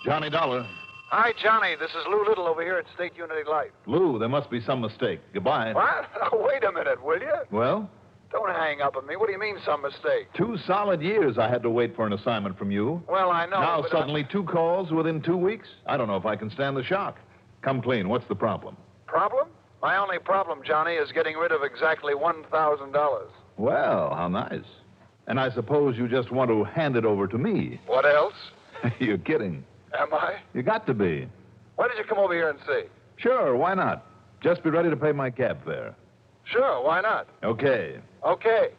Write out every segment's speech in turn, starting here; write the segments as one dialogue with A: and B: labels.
A: Johnny Dollar.
B: Hi, Johnny. This is Lou Little over here at State Unity Life.
A: Lou, there must be some mistake. Goodbye.
B: What? Now, wait a minute, will you?
A: Well?
B: Don't hang up on me. What do you mean, some mistake?
A: 2 solid years I had to wait for an assignment from you.
B: Well, I know.
A: Now suddenly 2 calls within 2 weeks? I don't know if I can stand the shock. Come clean. What's the problem?
B: Problem? My only problem, Johnny, is getting rid of exactly $1,000.
A: Well, how nice. And I suppose you just want to hand it over to me.
B: What else?
A: You're kidding.
B: Am I?
A: You got to be.
B: Why did you come over here and see?
A: Sure, why not? Just be ready to pay my cab fare.
B: Sure, why not?
A: Okay.
B: Okay.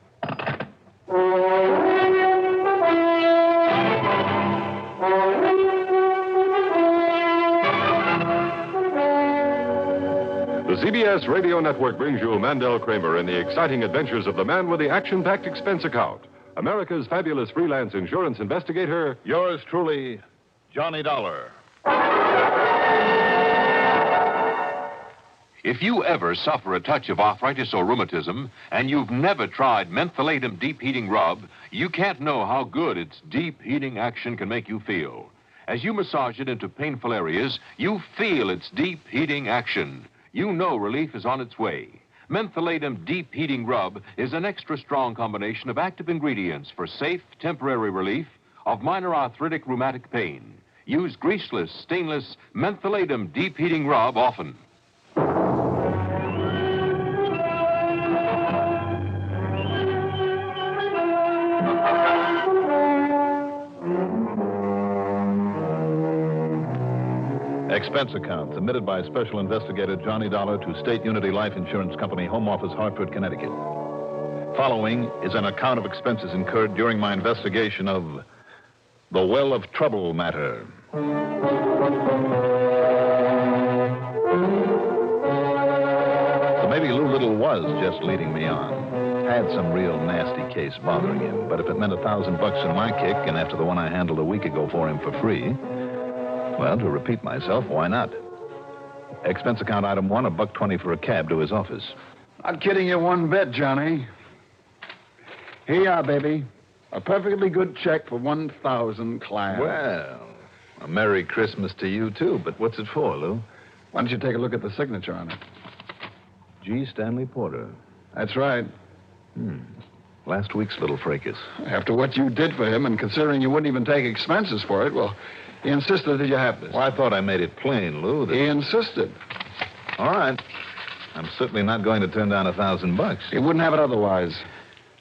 C: The CBS Radio Network brings you Mandel Kramer in the exciting adventures of the man with the action-packed expense account. America's fabulous freelance insurance investigator.
A: Yours truly, Johnny Dollar.
D: If you ever suffer a touch of arthritis or rheumatism and you've never tried mentholatum deep heating rub, you can't know how good its deep heating action can make you feel. As you massage it into painful areas, you feel its deep heating action. You know relief is on its way. Mentholatum deep heating rub is an extra strong combination of active ingredients for safe, temporary relief of minor arthritic rheumatic pain. Use greaseless, stainless mentholatum deep heating rub often.
A: Expense account submitted by Special Investigator Johnny Dollar to State Unity Life Insurance Company, Home Office, Hartford, Connecticut. Following is an account of expenses incurred during my investigation of the Well of Trouble matter. So maybe Lou Little was just leading me on. Had some real nasty case bothering him, but if it meant $1,000 in my kick, and after the one I handled a week ago for him for free, well, to repeat myself, why not? Expense account item 1, $1.20 for a cab to his office.
B: Not kidding you one bit, Johnny. Here you are, baby. A perfectly good check for 1,000 clams.
A: Well, a Merry Christmas to you, too. But what's it for, Lou?
B: Why don't you take a look at the signature on it?
A: G. Stanley Porter.
B: That's right.
A: Last week's little fracas.
B: After what you did for him, and considering you wouldn't even take expenses for it, well, he insisted that you have this.
A: Well, I thought I made it plain, Lou. That...
B: He insisted.
A: All right. I'm certainly not going to turn down $1,000.
B: He wouldn't have it otherwise.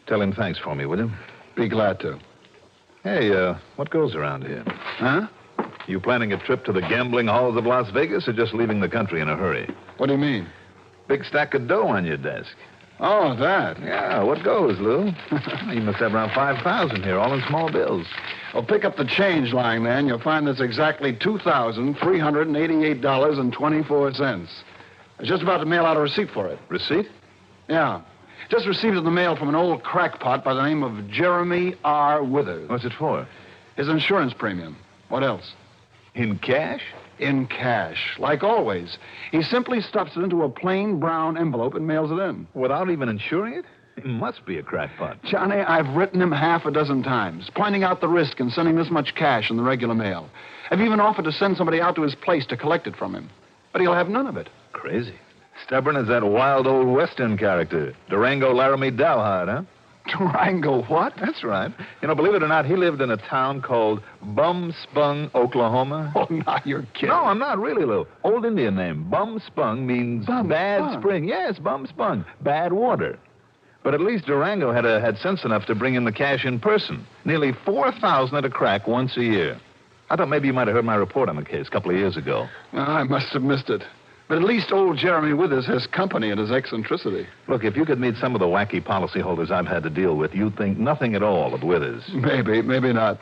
A: Tell him thanks for me, will you?
B: Be glad to.
A: Hey, what goes around here?
B: Huh?
A: You planning a trip to the gambling halls of Las Vegas or just leaving the country in a hurry?
B: What do you mean?
A: Big stack of dough on your desk.
B: Oh, that.
A: Yeah, what goes, Lou? You must have around 5,000 here, all in small bills.
B: Well, pick up the change line, then. You'll find there's exactly $2,388.24. I was just about to mail out a receipt for it.
A: Receipt?
B: Yeah. Just received it in the mail from an old crackpot by the name of Jeremy R. Withers.
A: What's it for?
B: His insurance premium. What else?
A: In cash?
B: In cash, like always. He simply stuffs it into a plain brown envelope and mails it in.
A: Without even insuring it? He must be a crackpot.
B: Johnny, I've written him half a dozen times, pointing out the risk in sending this much cash in the regular mail. I've even offered to send somebody out to his place to collect it from him. But he'll have none of it.
A: Crazy. Stubborn as that wild old Western character, Durango Laramie Dalhart, huh?
B: Durango what?
A: That's right. You know, believe it or not, he lived in a town called Bumspung, Oklahoma.
B: Oh, now you're kidding.
A: No, I'm not really, Lou. Old Indian name. Bumspung means bad spring. Yes, Bumspung. Bad water. But at least Durango had sense enough to bring in the cash in person. Nearly 4,000 at a crack once a year. I thought maybe you might have heard my report on the case a couple of years ago.
B: I must have missed it. But at least old Jeremy Withers has company in his eccentricity.
A: Look, if you could meet some of the wacky policyholders I've had to deal with, you'd think nothing at all of Withers.
B: Maybe not.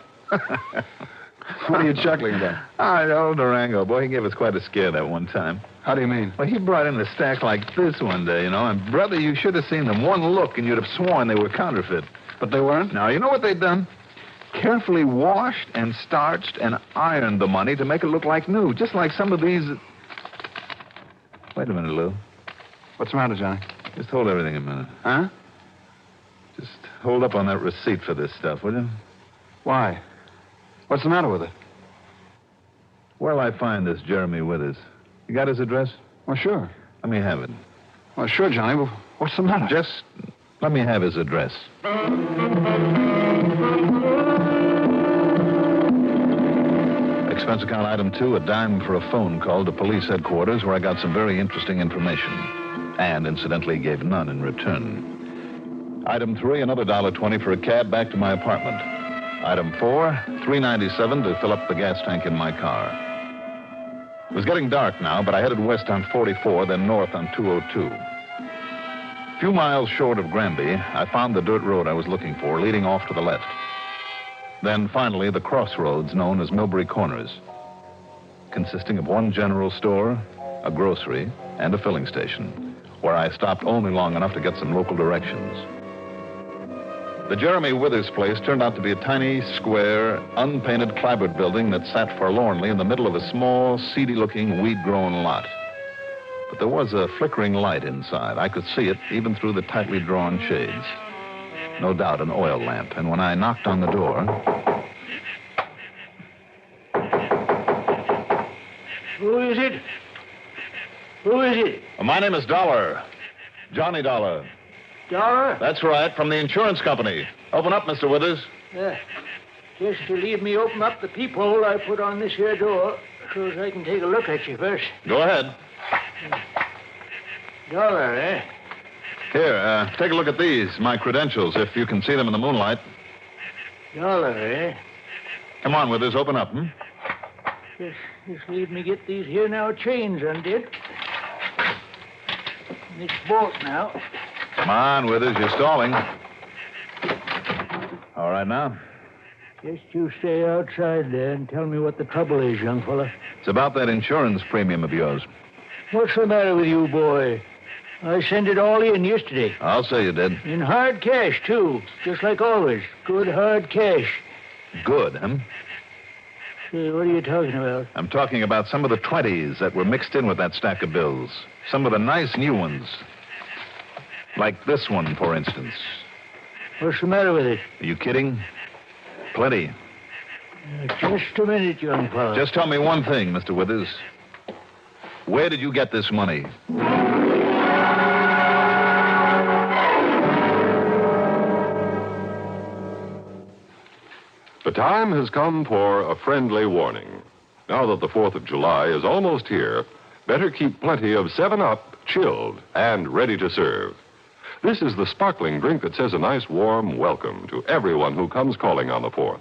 B: What are you chuckling about?
A: Old Durango. Boy, he gave us quite a scare that one time.
B: How do you mean?
A: Well, he brought in a stack like this one day, you know, and, brother, you should have seen them. One look, and you'd have sworn they were counterfeit.
B: But they weren't?
A: Now, you know what they'd done? Carefully washed and starched and ironed the money to make it look like new, just like some of these... Wait a minute, Lou.
B: What's the matter, Johnny?
A: Just hold everything a minute.
B: Huh?
A: Just hold up on that receipt for this stuff, will you?
B: Why? What's the matter with it?
A: Where'll I find this Jeremy Withers? You got his address?
B: Well, sure.
A: Let me have it.
B: Well, sure, Johnny. Well, what's the matter?
A: Just let me have his address. Expense account item 2, a dime for a phone call to police headquarters where I got some very interesting information. And, incidentally, gave none in return. Item 3, another $1.20 for a cab back to my apartment. Item 4, $3.97 to fill up the gas tank in my car. It was getting dark now, but I headed west on 44, then north on 202. A few miles short of Granby, I found the dirt road I was looking for, leading off to the left. Then, finally, the crossroads known as Millbury Corners, consisting of one general store, a grocery, and a filling station, where I stopped only long enough to get some local directions. The Jeremy Withers place turned out to be a tiny, square, unpainted clapboard building that sat forlornly in the middle of a small, seedy-looking, weed-grown lot. But there was a flickering light inside. I could see it even through the tightly drawn shades. No doubt an oil lamp. And when I knocked on the door...
E: Who is it? Who is it?
A: My name is Dollar. Johnny Dollar.
E: Dollar?
A: That's right, from the insurance company. Open up, Mr. Withers.
E: Just to leave me open up the peephole I put on this here door so as I can take a look at you first.
A: Go ahead.
E: Dollar, eh?
A: Here, take a look at these, my credentials, if you can see them in the moonlight.
E: Dollar, eh?
A: Come on, Withers, open up,
E: Just leave me get these here now chains undid. This bolt now.
A: Come on, Withers, you're stalling. All right now.
E: Just you stay outside there and tell me what the trouble is, young fella.
A: It's about that insurance premium of yours.
E: What's the matter with you, boy? I sent it all in yesterday.
A: I'll say you did.
E: In hard cash, too. Just like always. Good hard cash.
A: Good, huh?
E: Say, what are you talking about?
A: I'm talking about some of the 20s that were mixed in with that stack of bills. Some of the nice new ones. Like this one, for instance.
E: What's the matter with it?
A: Are you kidding? Plenty.
E: Just a minute, young fellow.
A: Just tell me one thing, Mr. Withers. Where did you get this money?
C: The time has come for a friendly warning. Now that the 4th of July is almost here, better keep plenty of 7-Up chilled and ready to serve. This is the sparkling drink that says a nice warm welcome to everyone who comes calling on the 4th.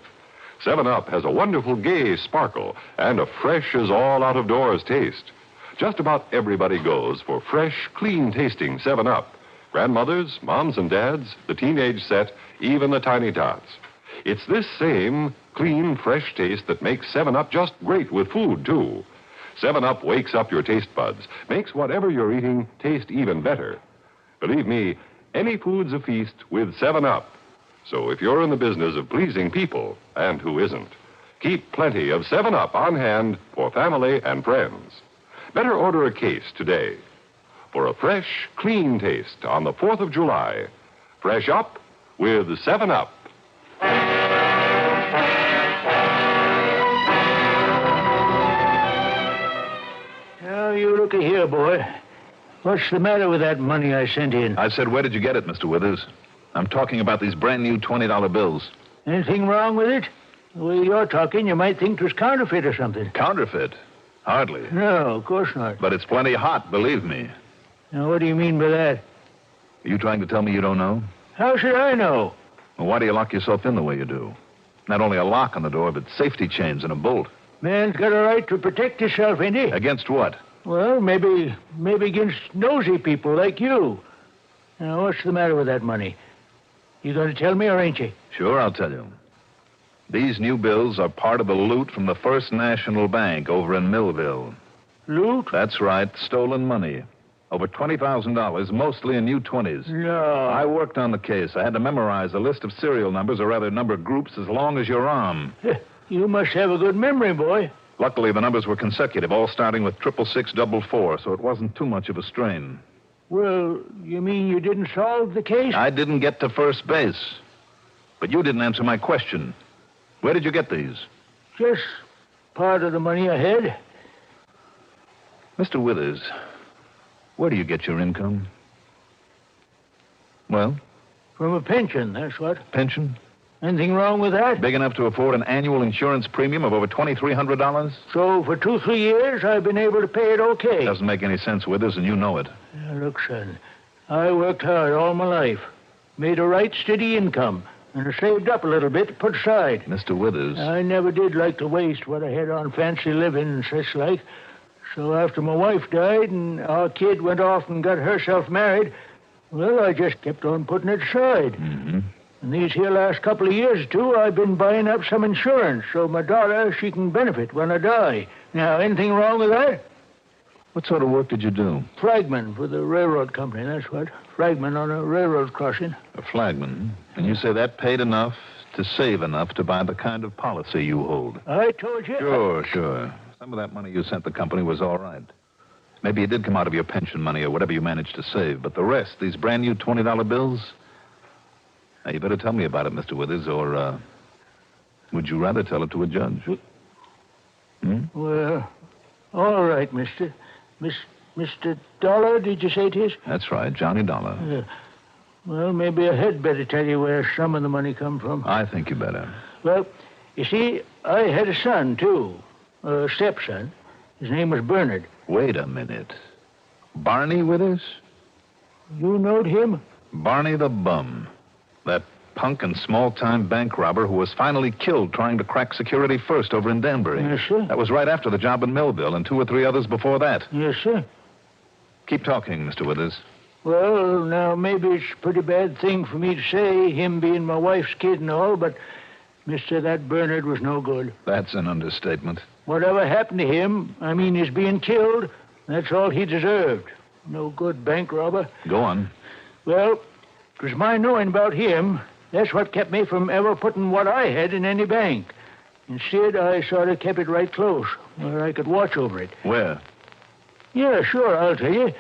C: 7-Up has a wonderful gay sparkle and a fresh as all out of doors taste. Just about everybody goes for fresh, clean-tasting 7-Up. Grandmothers, moms and dads, the teenage set, even the tiny tots. It's this same clean, fresh taste that makes 7-Up just great with food, too. 7-Up wakes up your taste buds, makes whatever you're eating taste even better. Believe me, any food's a feast with 7-Up. So if you're in the business of pleasing people, and who isn't, keep plenty of 7-Up on hand for family and friends. Better order a case today. For a fresh, clean taste on the 4th of July, fresh up with 7-Up.
E: Now, you looky here, boy. What's the matter with that money I sent in?
A: I said, where did you get it, Mr. Withers? I'm talking about these brand new $20 bills.
E: Anything wrong with it? The way you're talking, you might think it was counterfeit or something.
A: Counterfeit? Hardly.
E: No, of course not.
A: But it's plenty hot, believe me.
E: Now, what do you mean by that?
A: Are you trying to tell me you don't know?
E: How should I know?
A: Well, why do you lock yourself in the way you do? Not only a lock on the door, but safety chains and a bolt.
E: Man's got a right to protect himself, ain't he?
A: Against what?
E: Well, maybe against nosy people like you. Now, what's the matter with that money? You going to tell me or ain't you?
A: Sure, I'll tell you. These new bills are part of the loot from the First National Bank over in Millville.
E: Loot?
A: That's right, stolen money. Over $20,000, mostly in new 20s.
E: No.
A: I worked on the case. I had to memorize a list of serial numbers, or rather number groups, as long as your arm.
E: You must have a good memory, boy.
A: Luckily, the numbers were consecutive, all starting with 66644, so it wasn't too much of a strain.
E: Well, you mean you didn't solve the case?
A: I didn't get to first base. But you didn't answer my question. Where did you get these?
E: part of the money I had.
A: Mr. Withers, where do you get your income? Well?
E: From a pension, that's what.
A: Pension?
E: Anything wrong with that?
A: Big enough to afford an annual insurance premium of over $2,300?
E: So for 2-3 years, I've been able to pay it okay.
A: Doesn't make any sense, Withers, and you know it.
E: Now, look, son, I worked hard all my life, made a right steady income, and I saved up a little bit to put aside.
A: Mr. Withers.
E: I never did like to waste what I had on fancy living and such like. So after my wife died and our kid went off and got herself married, well, I just kept on putting it aside.
A: Mm-hmm.
E: And these here last couple of years, too, I've been buying up some insurance so my daughter, she can benefit when I die. Now, anything wrong with that?
A: What sort of work did you do?
E: Flagman for the railroad company, that's what. Flagman on a railroad crossing.
A: A flagman. And you say that paid enough to save enough to buy the kind of policy you hold?
E: I told you.
A: Sure. Some of that money you sent the company was all right. Maybe it did come out of your pension money or whatever you managed to save. But the rest, these brand new $20 bills... Now, you better tell me about it, Mr. Withers, or would you rather tell it to a judge?
E: Well, all right, Mr. Dollar, did you say it is?
A: That's right, Johnny Dollar.
E: Well, maybe I had better tell you where some of the money come from.
A: I think you better.
E: Well, you see, I had a son, too. A stepson. His name was Bernard.
A: Wait a minute. Barney Withers?
E: You knowed him?
A: Barney the Bum. That punk and small-time bank robber who was finally killed trying to crack Security First over in Danbury.
E: Yes, sir.
A: That was right after the job in Millville and 2 or 3 others before that.
E: Yes, sir.
A: Keep talking, Mr. Withers.
E: Well, now, maybe it's a pretty bad thing for me to say, him being my wife's kid and all, but, mister, that Bernard was no good.
A: That's an understatement.
E: Whatever happened to him, I mean his being killed, that's all he deserved. No good bank robber.
A: Go on.
E: Well, it was my knowing about him. That's what kept me from ever putting what I had in any bank. Instead, I sort of kept it right close, where I could watch over it.
A: Where?
E: Yeah, sure, I'll tell you.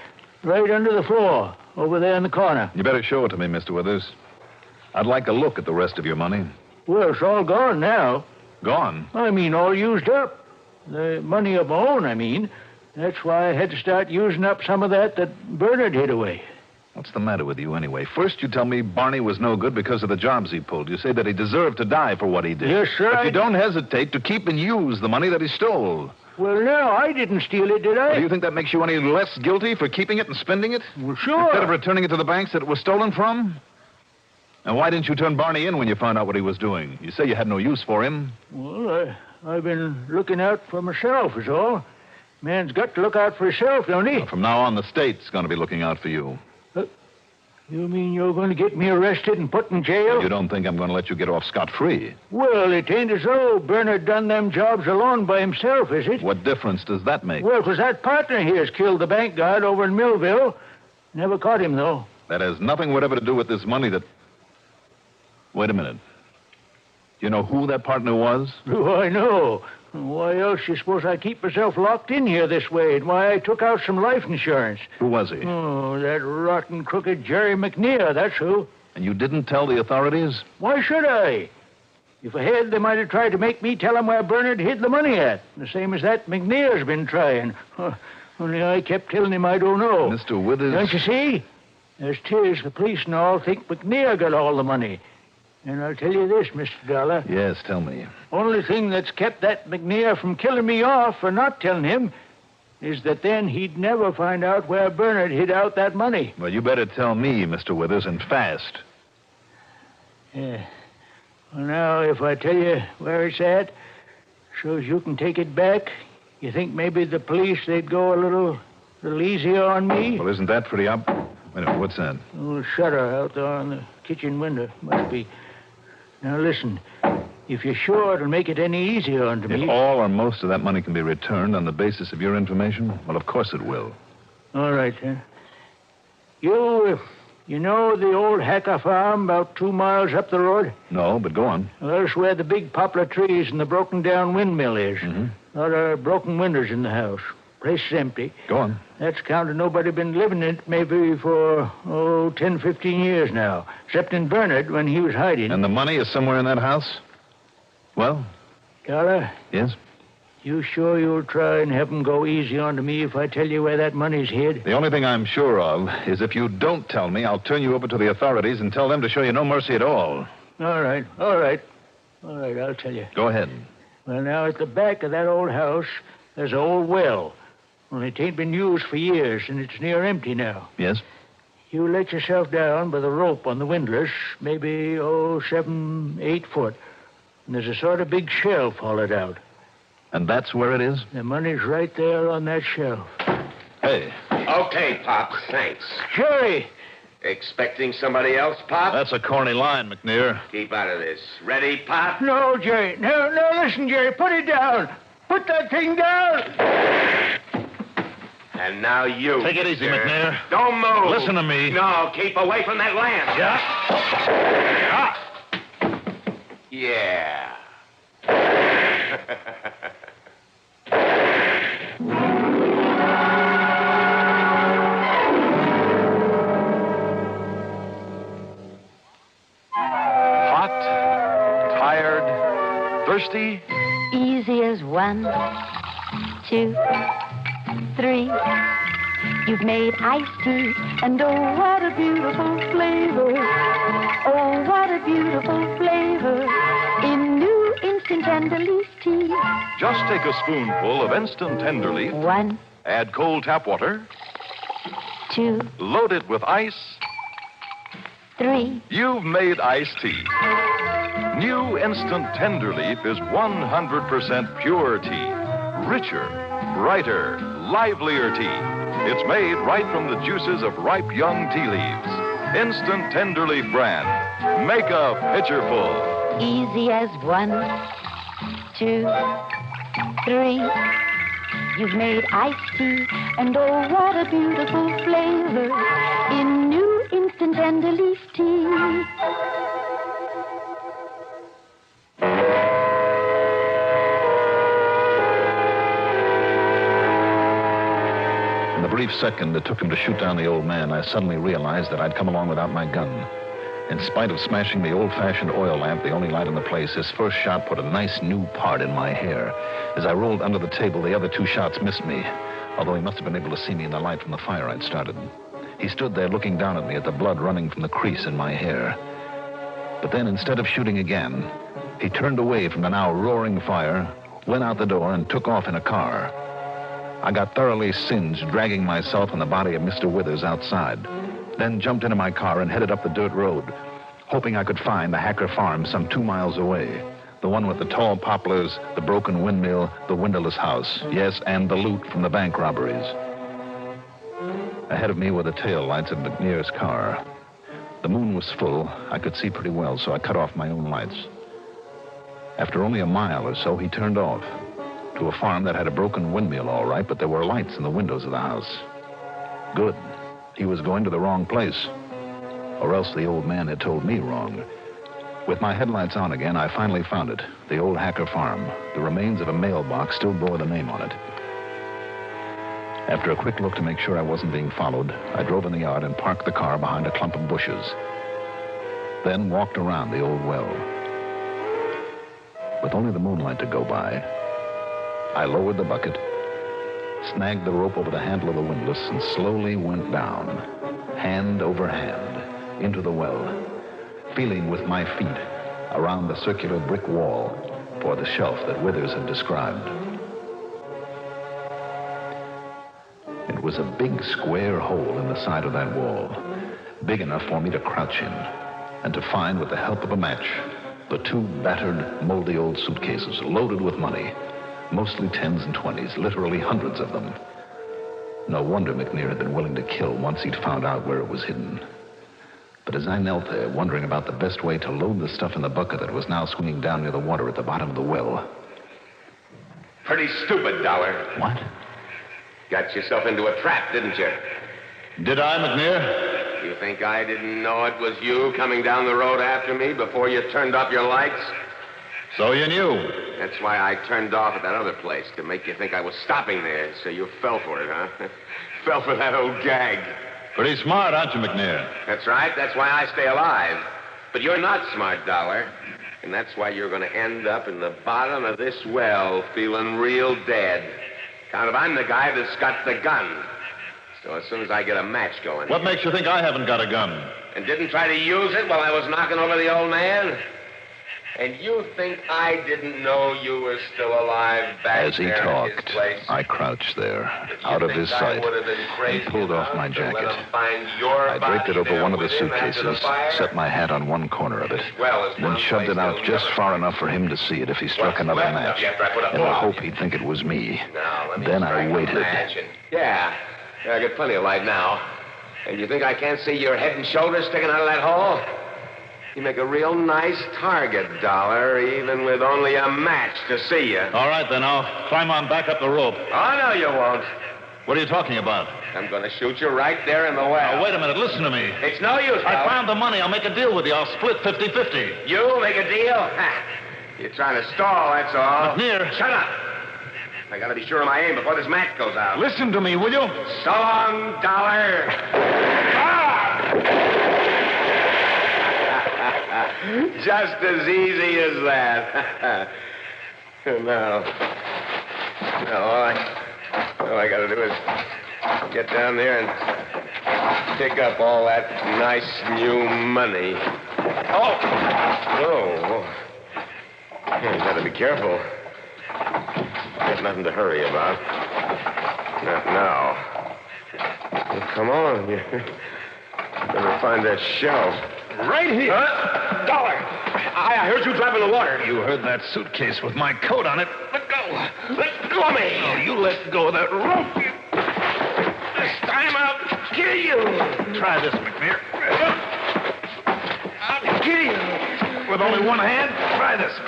E: Right under the floor, over there in the corner.
A: You better show it to me, Mr. Withers. I'd like a look at the rest of your money.
E: Well, it's all gone now.
A: Gone?
E: I mean, all used up. The money of my own, I mean. That's why I had to start using up some of that Bernard hid away.
A: What's the matter with you, anyway? First, you tell me Barney was no good because of the jobs he pulled. You say that he deserved to die for what he did.
E: Yes, sir.
A: But you don't hesitate to keep and use the money that he stole.
E: Well, no, I didn't steal it, did I?
A: Well, do you think that makes you any less guilty for keeping it and spending it?
E: Well, sure.
A: Instead of returning it to the banks that it was stolen from? And why didn't you turn Barney in when you found out what he was doing? You say you had no use for him.
E: Well, I've been looking out for myself, is all. Man's got to look out for himself, don't he?
A: Well, from now on, the state's going to be looking out for you.
E: You mean you're going to get me arrested and put in jail?
A: You don't think I'm going to let you get off scot-free?
E: Well, it ain't as though Bernard done them jobs alone by himself, is it?
A: What difference does that make?
E: Well, 'cause that partner of his killed the bank guard over in Millville. Never caught him, though.
A: That has nothing whatever to do with this money that... Wait a minute. You know who that partner was?
E: Oh, I know. Why else you suppose I keep myself locked in here this way, and why I took out some life insurance?
A: Who was he?
E: Oh, that rotten, crooked Jerry McNear, that's who.
A: And you didn't tell the authorities?
E: Why should I? If I had, they might have tried to make me tell them where Bernard hid the money at. The same as that McNear's been trying. Only I kept telling him I don't know.
A: Mr. Withers...
E: Don't you see? As 'tis, the police and all think McNear got all the money. And I'll tell you this, Mr. Dollar.
A: Yes, tell me.
E: Only thing that's kept that McNear from killing me off for not telling him is that then he'd never find out where Bernard hid out that money.
A: Well, you better tell me, Mr. Withers, and fast.
E: Yeah. Well, now, if I tell you where it's at, so's you can take it back, you think maybe the police, they'd go a little easier on me?
A: Well, isn't that pretty Wait a minute, what's that?
E: A little shutter out there on the kitchen window. Must be. Now, listen. If you're sure it'll make it any easier on me...
A: If all or most of that money can be returned on the basis of your information, well, of course it will.
E: All right, then. You know the old Hacker farm about 2 miles up the road?
A: No, but go on.
E: Well, that's where the big poplar trees and the broken-down windmill is.
A: Mm-hmm.
E: A lot of broken windows in the house. Place is empty.
A: Go on.
E: That's counted nobody been living in it maybe for, 10, 15 years now. Except in Bernard when he was hiding.
A: And the money is somewhere in that house? Well?
E: Dollar,
A: Yes?
E: You sure you'll try and have 'em go easy on me if I tell you where that money's hid?
A: The only thing I'm sure of is if you don't tell me, I'll turn you over to the authorities and tell them to show you no mercy at all.
E: All right, I'll tell you.
A: Go ahead.
E: Well, now, at the back of that old house, there's an old well. Only it ain't been used for years, and it's near empty now.
A: Yes?
E: You let yourself down by the rope on the windlass, maybe, 7, 8 foot. And there's a sort of big shelf hollowed out.
A: And that's where it is?
E: The money's right there on that shelf.
A: Hey.
F: Okay, Pop, thanks.
E: Jerry!
F: Expecting somebody else, Pop?
A: That's a corny line, McNear.
F: Keep out of this. Ready, Pop?
E: No, Jerry. No, listen, Jerry. Put it down. Put that thing down.
F: And now you.
A: Take it easy, McNear.
F: Don't move.
A: Listen to me.
F: No, keep away from that lamp. Yeah.
C: Hot, tired, thirsty.
G: Easy as 1, 2, 3. You've made iced tea, and oh, what a beautiful flavor. Oh, what a beautiful flavor in new instant tender leaf tea.
C: Just take a spoonful of instant tender leaf.
G: 1,
C: Add cold tap water.
G: 2,
C: Load it with ice.
G: 3.
C: You've made iced tea. New instant tender leaf is 100% pure tea. Richer, brighter, livelier tea. It's made right from the juices of ripe young tea leaves. Instant tender leaf brand. Make a pitcher full.
G: Easy as 1, 2, 3. You've made iced tea, and oh, what a beautiful flavor in new instant tender leaf tea.
A: In the brief second it took him to shoot down the old man, I suddenly realized that I'd come along without my gun. In spite of smashing the old-fashioned oil lamp, the only light in the place, his first shot put a nice new part in my hair. As I rolled under the table, the other 2 shots missed me, although he must have been able to see me in the light from the fire I'd started. He stood there looking down at me at the blood running from the crease in my hair. But then, instead of shooting again, he turned away from the now roaring fire, went out the door, and took off in a car. I got thoroughly singed, dragging myself and the body of Mr. Withers outside. Then jumped into my car and headed up the dirt road, hoping I could find the Hacker farm some 2 miles away. The one with the tall poplars, the broken windmill, the windowless house. Yes, and the loot from the bank robberies. Ahead of me were the tail lights of McNear's car. The moon was full. I could see pretty well, so I cut off my own lights. After only a mile or so, he turned off to a farm that had a broken windmill, all right, but there were lights in the windows of the house. Good. He was going to the wrong place. Or else the old man had told me wrong. With my headlights on again, I finally found it. The old Hacker farm. The remains of a mailbox still bore the name on it. After a quick look to make sure I wasn't being followed, I drove in the yard and parked the car behind a clump of bushes. Then walked around the old well. With only the moonlight to go by, I lowered the bucket, snagged the rope over the handle of the windlass, and slowly went down, hand over hand, into the well, feeling with my feet around the circular brick wall for the shelf that Withers had described. It was a big square hole in the side of that wall, big enough for me to crouch in and to find, with the help of a match, the 2 battered, moldy old suitcases loaded with money. Mostly 10s and 20s, literally hundreds of them. No wonder McNear had been willing to kill once he'd found out where it was hidden. But as I knelt there, wondering about the best way to load the stuff in the bucket that was now swinging down near the water at the bottom of the well.
F: Pretty stupid, Dollar.
A: What?
F: Got yourself into a trap, didn't you?
A: Did I, McNear?
F: You think I didn't know it was you coming down the road after me before you turned off your lights?
A: So you knew.
F: That's why I turned off at that other place, to make you think I was stopping there, so you fell for it, huh? Fell for that old gag.
A: Pretty smart, aren't you, McNear?
F: That's right. That's why I stay alive. But you're not smart, Dollar. And that's why you're going to end up in the bottom of this well feeling real dead. Kind of, I'm the guy that's got the gun. So as soon as I get a match going...
A: What makes you think I haven't got a gun?
F: And didn't try to use it while I was knocking over the old man? And you think I didn't know you were still alive back
A: As he
F: there
A: talked,
F: in his place?
A: I crouched there, out of his sight, and pulled off my jacket. I draped it over one of the suitcases, set my hat on one corner of it, then shoved it out just far enough for him to see it if he struck another match, in the hope he'd think it was me. Then I waited.
F: Yeah, I got plenty of light now. And you think I can't see your head and shoulders sticking out of that hole? You make a real nice target, Dollar, even with only a match to see you.
A: All right, then, I'll climb on back up the rope.
F: Oh, no, you won't.
A: What are you talking about?
F: I'm going to shoot you right there in the well.
A: Now, wait a minute, listen to me.
F: It's no use,
A: I found the money. I'll make a deal with you. I'll split 50-50.
F: You make a deal? Ha. You're trying to stall, that's all.
A: McNear.
F: Shut up. I got to be sure of my aim before this match goes out.
A: Listen to me, will you?
F: So long, Dollar. Just as easy as that. Now, all I got to do is get down there and pick up all that nice new money. Oh. You got to be careful. Got nothing to hurry about. Not now. Well, come on. You better find that shelf.
A: Right here.
F: Dollar! I heard you drop in the water.
A: You heard that suitcase with my coat on it. Let go.
F: Let go of me.
A: Oh, you let go of that rope.
F: This time I'll kill you.
A: Try this, McNear.
F: I'll kill you.
A: With only one hand? Try this.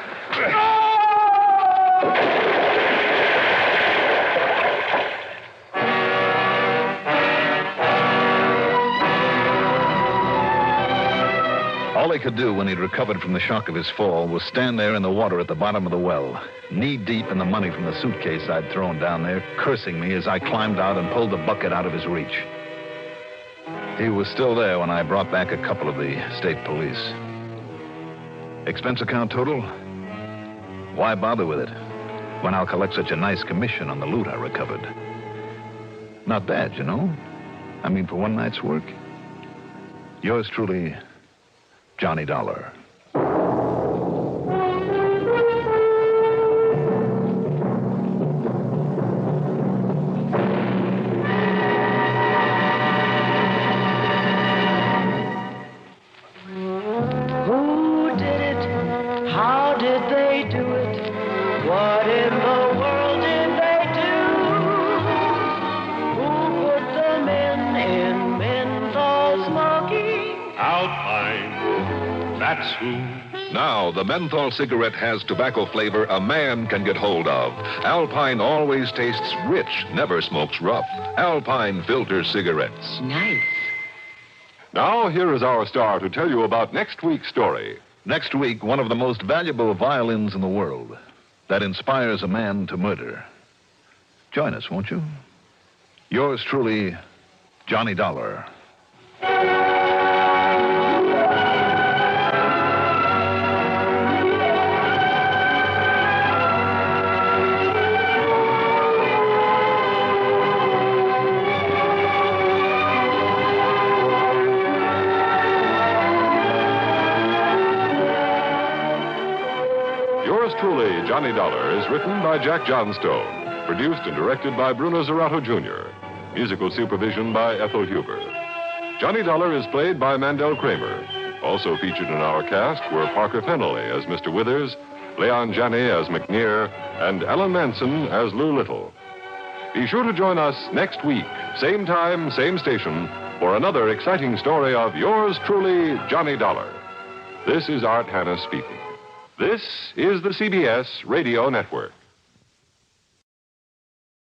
A: All he could do when he'd recovered from the shock of his fall was stand there in the water at the bottom of the well, knee-deep in the money from the suitcase I'd thrown down there, cursing me as I climbed out and pulled the bucket out of his reach. He was still there when I brought back a couple of the state police. Expense account total? Why bother with it when I'll collect such a nice commission on the loot I recovered? Not bad, you know. I mean, for one night's work. Yours truly, Johnny Dollar.
H: Who did it? How did they do it? What in the world did they do? Who put the men in menthol smoking?
C: Alpine. That's who. Now, the menthol cigarette has tobacco flavor a man can get hold of. Alpine always tastes rich, never smokes rough. Alpine filter cigarettes.
H: Nice.
C: Now, here is our star to tell you about next week's story.
A: Next week, one of the most valuable violins in the world that inspires a man to murder. Join us, won't you? Yours truly, Johnny Dollar.
C: Yours truly, Johnny Dollar, is written by Jack Johnstone, produced and directed by Bruno Zerato Jr., musical supervision by Ethel Huber. Johnny Dollar is played by Mandel Kramer. Also featured in our cast were Parker Fennelly as Mr. Withers, Leon Janney as McNear, and Ellen Manson as Lou Little. Be sure to join us next week, same time, same station, for another exciting story of yours truly, Johnny Dollar. This is Art Hanna speaking. This is the CBS Radio Network.